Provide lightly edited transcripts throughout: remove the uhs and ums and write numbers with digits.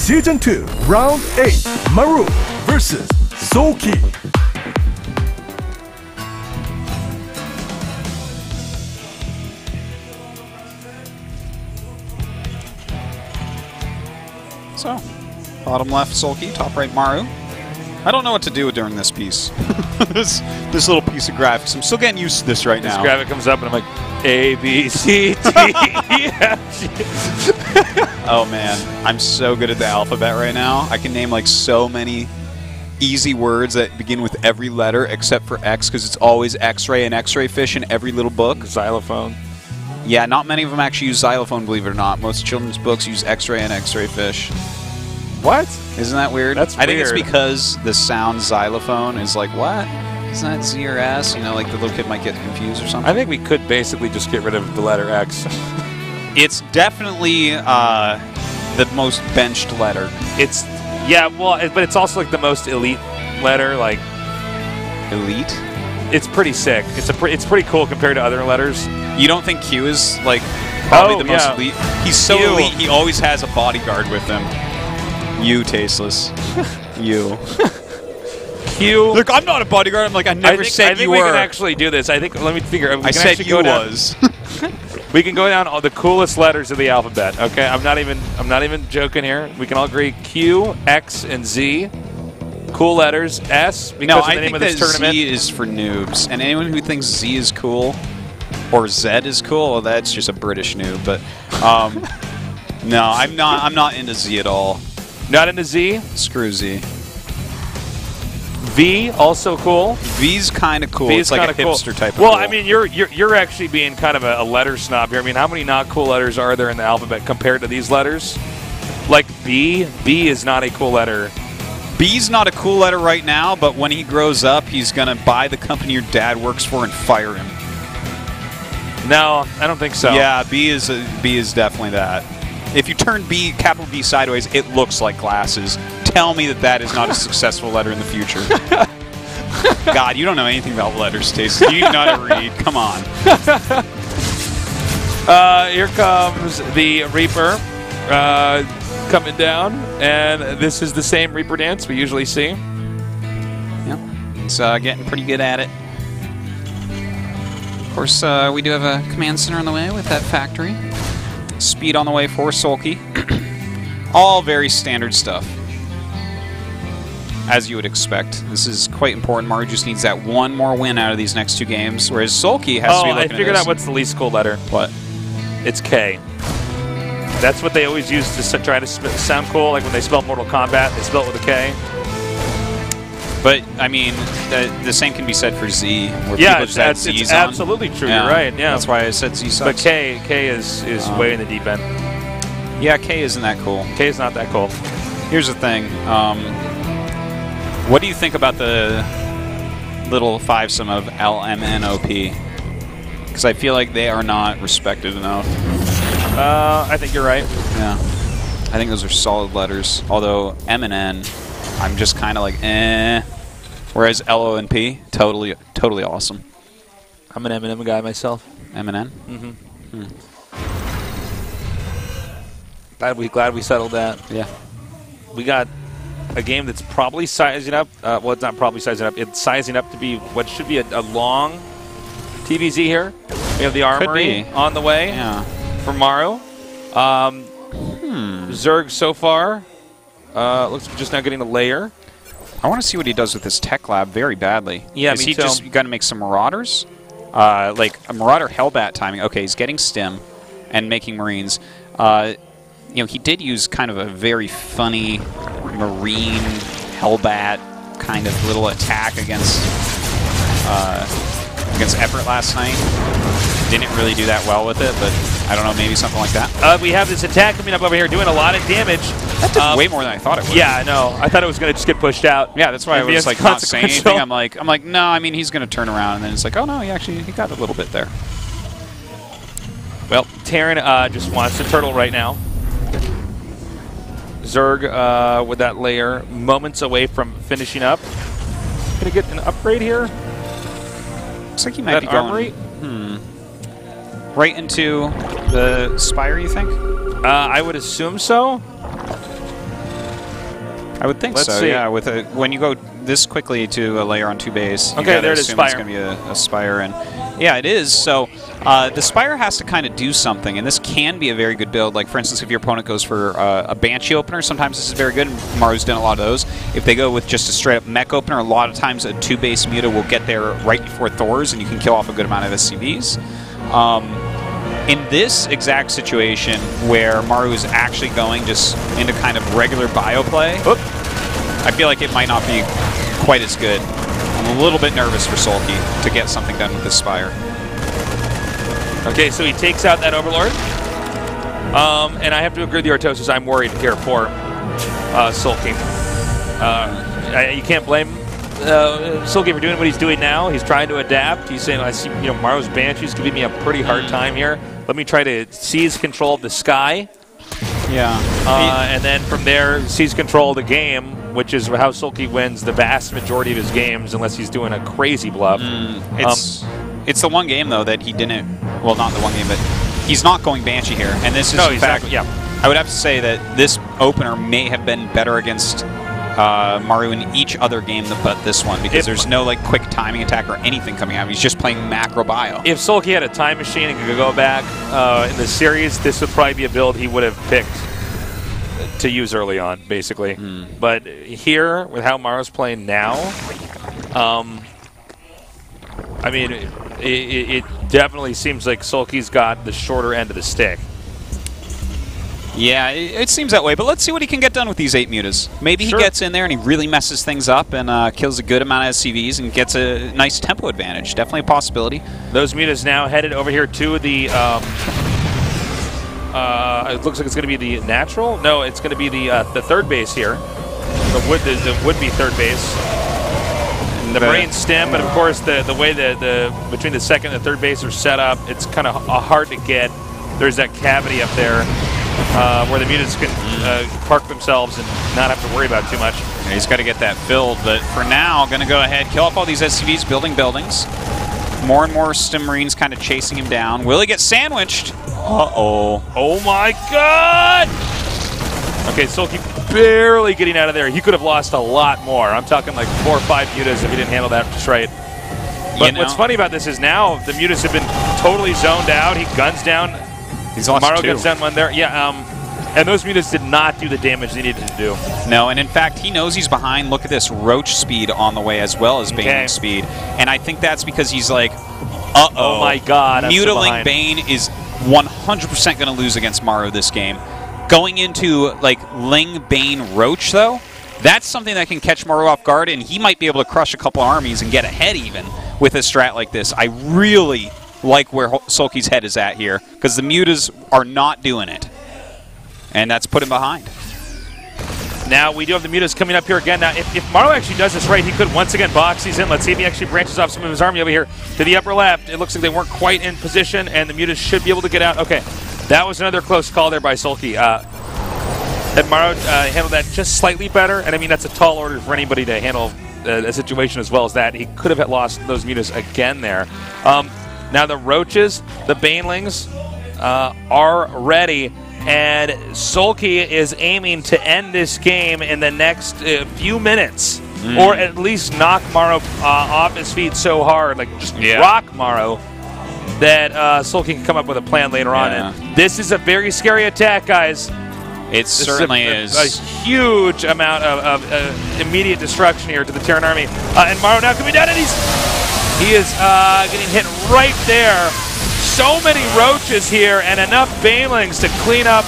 Season 2, Round 8, Maru vs. Soulkey. So, bottom left Soulkey, top right Maru. I don't know what to do during this piece. this little piece of graphics. I'm still getting used to this right now. This graphic comes up and I'm like, A, B, C, D, E, F, G. Oh man, I'm so good at the alphabet right now. I can name like so many easy words that begin with every letter except for X, because it's always X-ray and X-ray fish in every little book. Xylophone. Yeah, not many of them actually use xylophone, believe it or not. Most children's books use X-ray and X-ray fish. What? Isn't that weird? That's I think weird. it's because the sound xylophone is like, what? Isn't that Z or S? You know, like the little kid might get confused or something. I think we could basically just get rid of the letter X. It's definitely the most benched letter. It's, yeah, well, but it's also like the most elite letter. Like, Elite? it's pretty sick. It's pretty cool compared to other letters. You don't think Q is like probably the most elite? He's so Q. elite. He always has a bodyguard with him. You tasteless. You. Q. Look, I'm not a bodyguard. I'm like, I never said you were. I think we can actually do this. I think. Let me figure. I said you was. We can go down all the coolest letters of the alphabet. Okay, I'm not even joking here. We can all agree Q, X, and Z. Cool letters. S because No, of the I name think of that this tournament. Z is for noobs, and anyone who thinks Z is cool or Z is cool, well, that's just a British noob. But no, I'm not into Z at all. Not into Z. Screw Z. V also cool. V's kind of cool. V It's is like a kinda hipster type of Well, cool. I mean, you're actually being kind of a letter snob here. I mean, how many not cool letters are there in the alphabet compared to these letters? Like B. B is not a cool letter. B's not a cool letter right now, but when he grows up, he's going to buy the company your dad works for and fire him. No, I don't think so. Yeah, B is definitely that. If you turn B, capital B sideways, it looks like glasses. Tell me that that is not a successful letter in the future. God, you don't know anything about letters, Stacey. You know how to read. Come on. Here comes the Reaper coming down, and this is the same Reaper dance we usually see. Yep. He's getting pretty good at it. Of course, we do have a command center on the way with that factory. Speed on the way for Soulkey. All very standard stuff. As you would expect. This is quite important. Maru just needs that one more win out of these next 2 games, whereas Soulkey has to be looking I figured at out what's the least cool letter. What? It's K. That's what they always use to try to sound cool. Like when they spell Mortal Kombat, they spell it with a K. But, I mean, the same can be said for Z, where Yeah, people just add Z's it's on. absolutely true. You're right. Yeah, That's why I said Z sucks. But K is way in the deep end. Yeah, K isn't that cool. K is not that cool. Here's the thing. What do you think about the little 5-some of LMNOP? Because I feel like they are not respected enough. I think you're right. Yeah. I think those are solid letters. Although M and N, I'm just kind of like, eh. Whereas LO and P, totally awesome. I'm an M&M guy myself. M and N? Mm-hmm. Glad we settled that. Yeah. We got a game that's probably sizing up. Well, it's not probably sizing up. It's sizing up to be what should be a long TVZ here. We have the Armory on the way for Maru. Zerg so far looks just now getting a layer. I want to see what he does with his tech lab very badly. Yeah, Is he just going to make some Marauders? Like a Marauder Hellbat timing. Okay, he's getting Stim and making Marines. You know, he did use kind of a very funny Marine Hellbat kind of little attack against Everett last night. Didn't really do that well with it, but I don't know, maybe something like that. We have this attack coming up over here doing a lot of damage. That did way more than I thought it would. Yeah, I know. I thought it was going to just get pushed out. Yeah, that's why I was like not saying anything. I'm like, no, I mean, he's going to turn around, and then it's like, oh no, he got a little bit there. Well, Terran just wants to turtle right now. Zerg with that layer, moments away from finishing up. Gonna get an upgrade here. Looks like he might be going right into the Spire, you think? I would assume so. I would think Let's so. see. Yeah, with when you go this quickly to a layer on 2 base, you Okay, gotta there it is, assume it's Spire. going to be a Spire, and yeah, it is. So the Spire has to kind of do something, and this can be a very good build. Like for instance, if your opponent goes for a Banshee opener, sometimes this is very good. And Maru's done a lot of those. If they go with just a straight up mech opener, a lot of times a 2-base Muta will get there right before Thors, and you can kill off a good amount of SCVs. In this exact situation where Maru is actually going just into kind of regular bio play, I feel like it might not be quite as good. I'm a little bit nervous for Soulkey to get something done with this Spire. Okay, so he takes out that Overlord. And I have to agree with the Artosis. I'm worried here for Soulkey. You can't blame Soulkey for doing what he's doing now. He's trying to adapt. He's saying, I see, Maru's Banshee's giving me a pretty hard time here. Let me try to seize control of the sky. Yeah. And then from there, seize control of the game, which is how Soulkey wins the vast majority of his games, unless he's doing a crazy bluff. It's the one game, though, that he didn't... Well, not the one game, but he's not going Banshee here. And this is, in fact, I would have to say that this opener may have been better against Maru in each other game but this one, because there's no like quick timing attack or anything coming out. He's just playing macro bio. If Soulkey had a time machine and could go back in the series, this would probably be a build he would have picked to use early on, basically. But here, with how Maru's playing now, I mean, it definitely seems like Soulkey's got the shorter end of the stick. Yeah, it seems that way, but let's see what he can get done with these 8 mutas. Maybe he gets in there and he really messes things up and kills a good amount of SCVs and gets a nice tempo advantage. Definitely a possibility. Those mutas now headed over here to the... it looks like it's going to be the natural. No, it's going to be the 3rd base here. The would-be 3rd base. The brain stem, but of course the way between the 2nd and the 3rd base are set up, it's kind of hard to get. There's that cavity up there. Where the mutas can park themselves and not have to worry about too much. Yeah, he's got to get that filled, but for now, going to go ahead, kill off all these SCVs, building buildings. More and more Stim Marines kind of chasing him down. Will he get sandwiched? Uh-oh. Oh my god! Okay, Soulkey barely getting out of there. He could have lost a lot more. I'm talking like 4 or 5 mutas if he didn't handle that just right. But what's funny about this is now the mutas have been totally zoned out. He guns down. He's lost Maru 2. gets down 1 there. Yeah, and those mutas did not do the damage they needed to do. No, and in fact, he knows he's behind. Look at this Roach speed on the way as well as Bane speed. And I think that's because he's like, uh-oh. Oh my god, Mutiling Bane is 100% going to lose against Maru this game. Going into, like, Ling, Bane, Roach, though, that's something that can catch Maru off guard, and he might be able to crush a couple armies and get ahead even with a strat like this. I really like where Soulkey's head is at here, because the mutas are not doing it. And that's put him behind. Now we do have the mutas coming up here again. Now, if Maru actually does this right, he could once again box these in. Let's see if he actually branches off some of his army over here to the upper left. It looks like they weren't quite in position, and the mutas should be able to get out. Okay, that was another close call there by Soulkey. And Maru handled that just slightly better, and I mean, that's a tall order for anybody to handle a situation as well as that. He could have lost those mutas again there. Now the Roaches, the Banelings are ready, and Soulkey is aiming to end this game in the next few minutes, or at least knock Maru off his feet so hard, like just rock Maru, that Soulkey can come up with a plan later on. And this is a very scary attack, guys. It certainly is. A huge amount of immediate destruction here to the Terran army. And Maru now coming down, and he is getting hit right there. So many Roaches here, and enough Banelings to clean up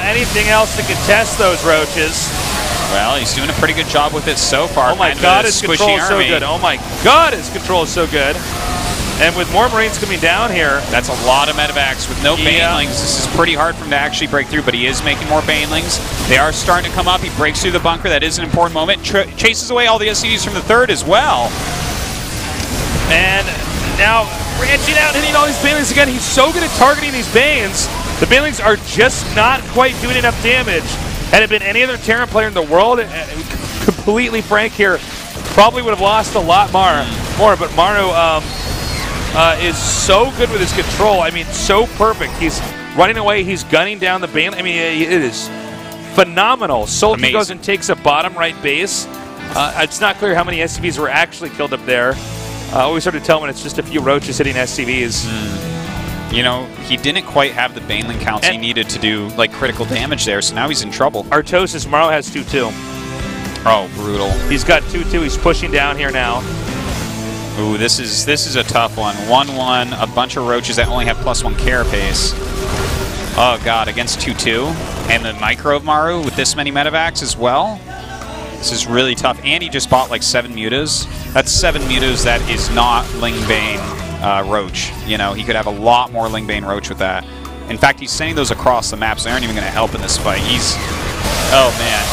anything else to contest those Roaches. Well, he's doing a pretty good job with it so far. Oh my god, his control is so good. Oh my god, his control is so good. And with more Marines coming down here, that's a lot of medevacs with no Banelings. This is pretty hard for him to actually break through, but he is making more Banelings. They are starting to come up. He breaks through the bunker. That is an important moment. Chases away all the SCVs from the 3rd as well. And now branching out, hitting all these Banelings again. He's so good at targeting these Banes. The Banelings are just not quite doing enough damage. Had it been any other Terran player in the world, completely frank here, probably would have lost a lot more. But Maru is so good with his control. I mean, so perfect. He's running away. He's gunning down the Bane. I mean, it is phenomenal. Soulkey goes Amazing. and takes a bottom right base. It's not clear how many SCVs were actually killed up there. Always hard to tell when it's just a few roaches hitting SCVs. You know, he didn't quite have the Baneling counts he needed to do like critical damage there, so now he's in trouble. Artosis, Maru has 2-2. Oh, brutal. He's got 2-2. He's pushing down here now. Ooh, this is a tough one. 1-1, a bunch of roaches that only have +1 carapace. Oh god, against 2-2. And the micro of Maru with this many medevacs as well. This is really tough. And he just bought like 7 mutas. That's 7 mutas that is not Lingbane Roach. You know, he could have a lot more Lingbane Roach with that. In fact, he's sending those across the map, so they aren't even going to help in this fight. Oh man.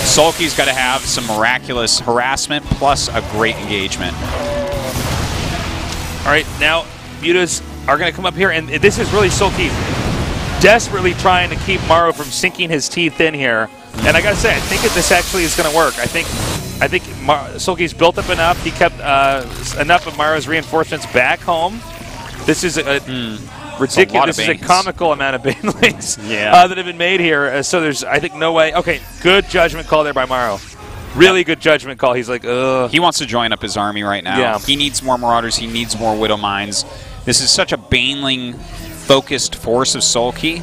Soulkey's got to have some miraculous harassment plus a great engagement. All right, now mutas are going to come up here, and this is really Soulkey desperately trying to keep Maru from sinking his teeth in here. And I got to say, I think this actually is going to work. I think Soulkey's built up enough. He kept enough of Maru's reinforcements back home. This is a ridiculous. This is a comical amount of banelings that have been made here. So there's, I think, no way. Okay, good judgment call there by Maru. Really good judgment call. He's like, ugh. He wants to join up his army right now. Yeah. He needs more Marauders. He needs more Widow Mines. This is such a Baneling-focused force of Soulkey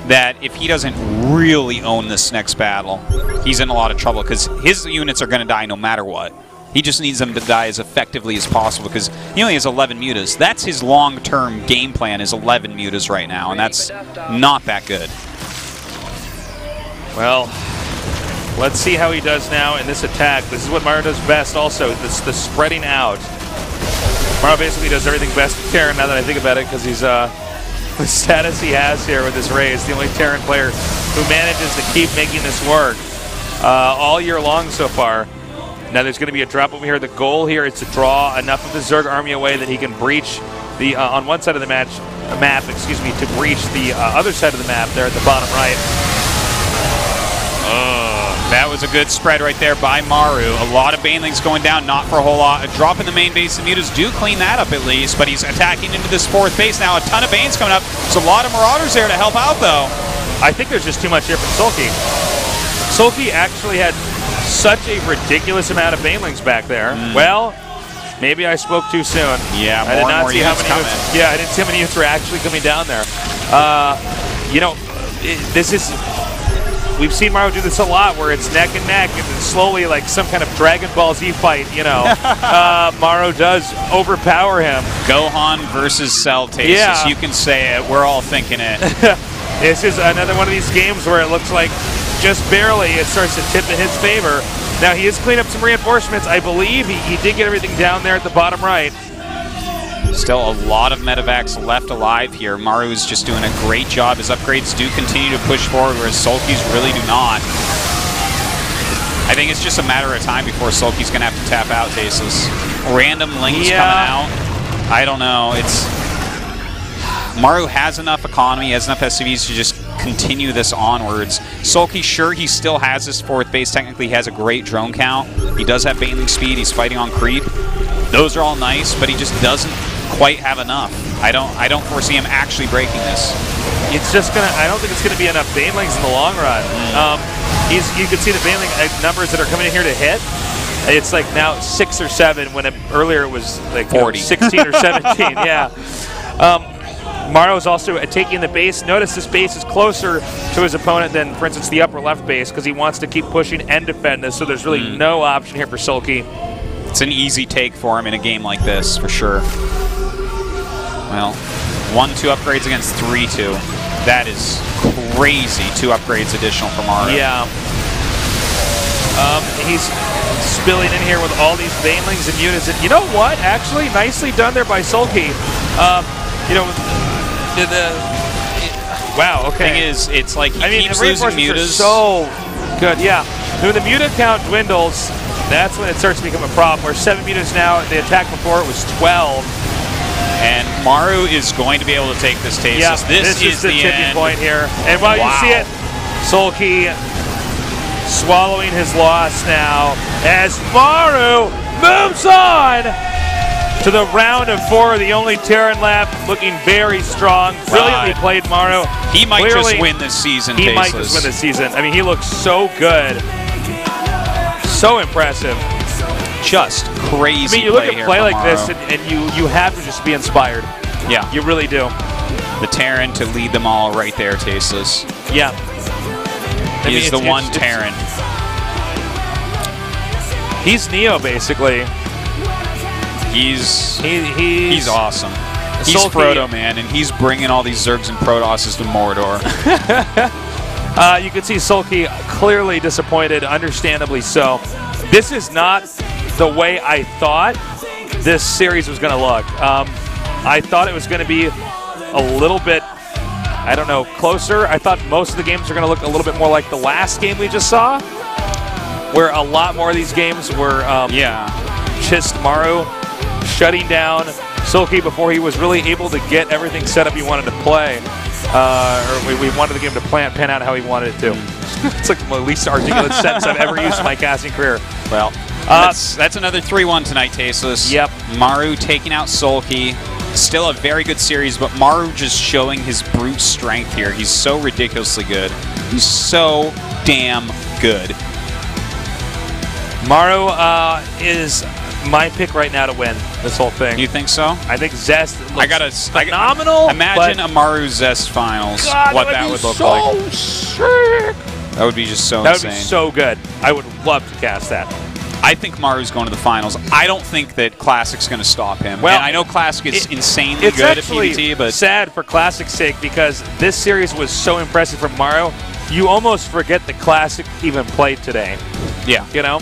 that if he doesn't really own this next battle, he's in a lot of trouble because his units are going to die no matter what. He just needs them to die as effectively as possible because he only has 11 mutas. That's his long-term game plan is 11 mutas right now, and that's not that good. Well, let's see how he does now in this attack. This is what Maru does best also, the spreading out. Maru basically does everything best with Terran now that I think about it because he's the status he has here with this raise, the only Terran player who manages to keep making this work all year long so far. Now there's going to be a drop over here. The goal here is to draw enough of the Zerg army away that he can breach the on one side of the map, to breach the other side of the map there at the bottom right. That was a good spread right there by Maru. A lot of Banelings going down, not for a whole lot. A drop in the main base. The mutas do clean that up at least, but he's attacking into this 4th base now. A ton of Banes coming up. There's a lot of Marauders there to help out, though. I think there's just too much here from Soulkey. Soulkey actually had such a ridiculous amount of Banelings back there. Well, maybe I spoke too soon. Yeah, I did not see how many coming. I didn't see how many units were actually coming down there. You know, this is... We've seen Maru do this a lot, where it's neck and neck, and then slowly, like some kind of Dragon Ball Z fight, you know, Maru does overpower him. Gohan versus Celtasis. Yeah. You can say it. We're all thinking it. This is another one of these games where it looks like just barely it starts to tip in his favor. Now, he is cleaning up some reinforcements. I believe he did get everything down there at the bottom right. Still a lot of medevacs left alive here. Maru's just doing a great job. His upgrades do continue to push forward, whereas Soulkey's really do not. I think it's just a matter of time before Soulkey's going to have to tap out, Tasis. Random links coming out. I don't know. Maru has enough economy, has enough SCVs to just continue this onwards. Soulkey, sure, he still has his 4th base. Technically, he has a great drone count. He does have Baneling speed. He's fighting on creep. Those are all nice, but he just doesn't quite have enough. I don't foresee him actually breaking this. It's just gonna. I don't think it's gonna be enough Banelings in the long run. You can see the Baneling numbers that are coming in here to hit. It's like now 6 or 7 when earlier it was like 40, 16 or 17. Yeah. Maru is also taking the base. Notice this base is closer to his opponent than, for instance, the upper left base because he wants to keep pushing and defend this. So there's really no option here for Soulkey. It's an easy take for him in a game like this, for sure. Well, 1-2 upgrades against 3-2. That is crazy. 2 upgrades additional for Maru. Yeah. He's spilling in here with all these Banelings and units. And you know what? Actually, nicely done there by Soulkey. You know, wow, okay. Thing is, it's like he keeps losing mutas. So good, yeah. When the muta count dwindles, that's when it starts to become a problem. We're 7 mutas now. The attack before it was 12. And Maru is going to be able to take this Tasis. Yeah, this is the tipping point here. And while you see it, Soulkey swallowing his loss now as Maru moves on to the round of 4. The only Terran left, looking very strong. Brilliantly played, Maru. He might Clearly, just win this season. He might just win this season. I mean, he looks so good. So impressive. Just crazy. I mean, you look at play like Maru. this, and you have to just be inspired. Yeah. You really do. The Terran to lead them all right there, Tasteless. Yeah. He is the one Terran. He's Neo, basically. He's awesome. He's Soulkey. Frodo, man, and he's bringing all these Zergs and Protosses to Mordor. You can see Soulkey clearly disappointed, understandably so. This is not the way I thought this series was going to look. I thought it was going to be a little bit, I don't know, closer. I thought most of the games were going to look a little bit more like the last game we just saw, where a lot more of these games were just Maru shutting down Soulkey before he was really able to get everything set up he wanted to play. Or we wanted the game to pan out how he wanted it to. It's like the least articulate sentence I've ever used in my casting career. Well, that's another 3-1 tonight, Tasteless. Yep. Maru taking out Soulkey. Still a very good series, but Maru just showing his brute strength here. He's so ridiculously good. He's so damn good. Maru is my pick right now to win this whole thing. You think so? I think Zest looks phenomenal. Imagine a Maru Zest finals. God, what that would look so like. Sick. That would be just so That insane. would be so good. I would love to cast that. I think Maru's going to the finals. I don't think that Classic's going to stop him. Well, and I know Classic is insanely good at PvT, but sad for Classic's sake because this series was so impressive from Maru. You almost forget the Classic even played today. yeah. You know?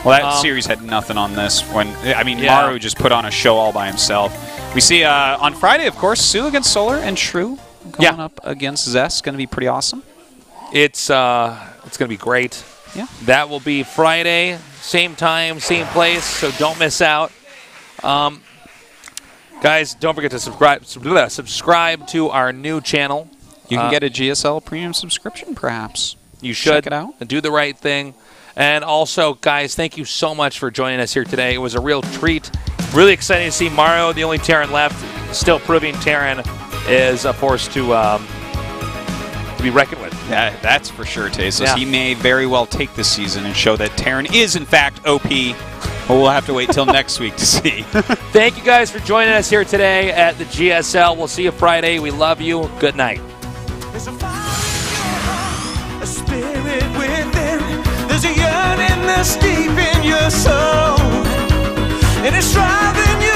Well, that series had nothing on this. Maru just put on a show all by himself. We see on Friday, of course, Sue against Solar and Shrew going up against Zest. Going to be pretty awesome. It's going to be great. Yeah. That will be Friday, same time, same place, so don't miss out. Guys, don't forget to subscribe to our new channel. You can get a GSL premium subscription, perhaps. You should. Check it out. And do the right thing. And also, guys, thank you so much for joining us here today. It was a real treat. Really exciting to see Maru, the only Terran left, still proving Terran is a force to be reckoned with. Yeah, that's for sure, Tasteless. Yeah. He may very well take this season and show that Terran is, in fact, OP. But we'll have to wait till next week to see. Thank you guys for joining us here today at the GSL. We'll see you Friday. We love you. Good night. There's a fire, a spirit within. There's a yearning that's deep in your soul, and it's driving you.